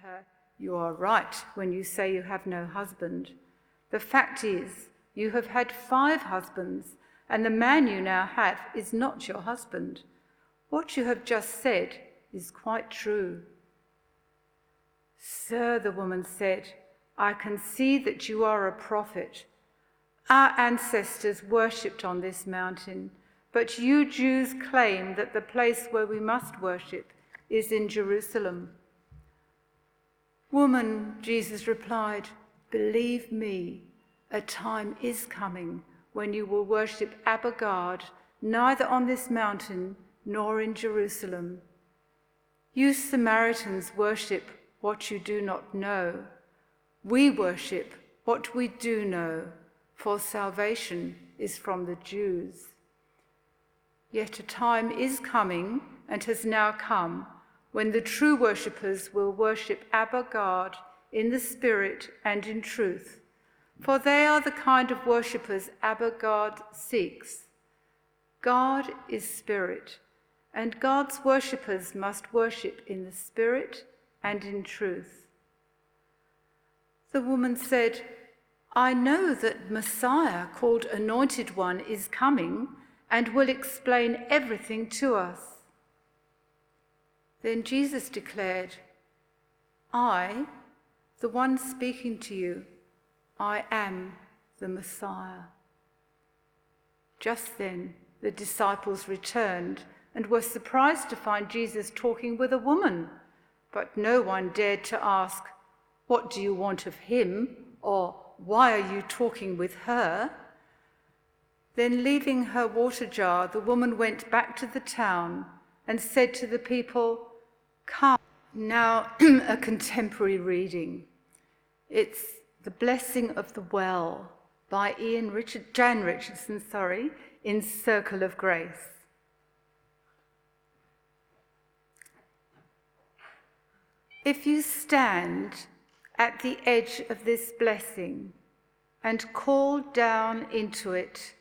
her, "You are right when you say you have no husband. The fact is, you have had 5 husbands, and the man you now have is not your husband. What you have just said is quite true." "Sir," the woman said, "I can see that you are a prophet. Our ancestors worshipped on this mountain, but you Jews claim that the place where we must worship is in Jerusalem." "Woman," Jesus replied, "believe me, a time is coming when you will worship Abba God, neither on this mountain nor in Jerusalem. You Samaritans worship what you do not know. We worship what we do know, for salvation is from the Jews. Yet a time is coming, and has now come, when the true worshippers will worship Abba God in the Spirit and in truth, for they are the kind of worshippers Abba God seeks. God is Spirit, and God's worshippers must worship in the Spirit and in truth." The woman said, "I know that Messiah, called Anointed One, is coming and will explain everything to us." Then Jesus declared, "I, the one speaking to you, I am the Messiah." Just then the disciples returned and were surprised to find Jesus talking with a woman, but no one dared to ask, "What do you want of him?" or "Why are you talking with her?" Then, leaving her water jar, the woman went back to the town and said to the people, "Come." Now, a contemporary reading. It's The Blessing of the Well by Jan Richardson, in Circle of Grace. If you stand at the edge of this blessing and call down into it,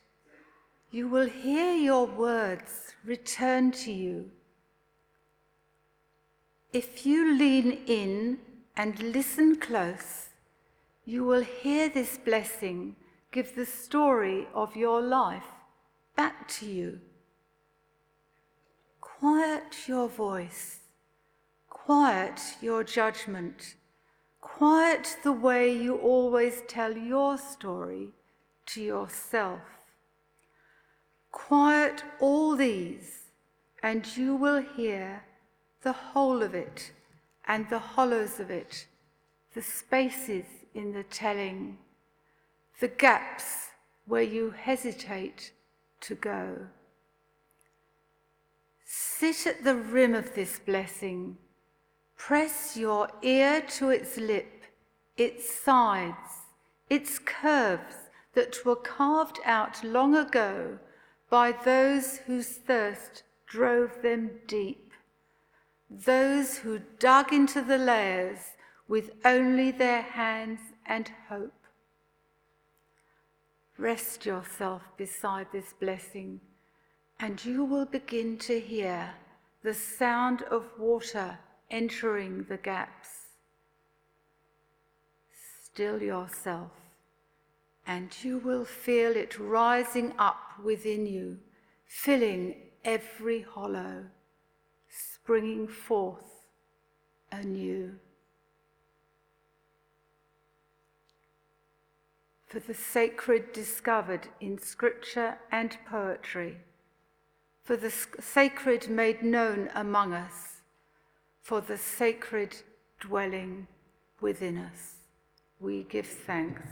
you will hear your words return to you. If you lean in and listen close, you will hear this blessing give the story of your life back to you. Quiet your voice, quiet your judgment, quiet the way you always tell your story to yourself. Quiet all these, and you will hear the whole of it and the hollows of it, the spaces in the telling, the gaps where you hesitate to go. Sit at the rim of this blessing. Press your ear to its lip, its sides, its curves that were carved out long ago by those whose thirst drove them deep, those who dug into the layers with only their hands and hope. Rest yourself beside this blessing, and you will begin to hear the sound of water entering the gaps. Still yourself, and you will feel it rising up within you, filling every hollow, springing forth anew. For the sacred discovered in scripture and poetry, for the sacred made known among us, for the sacred dwelling within us, we give thanks.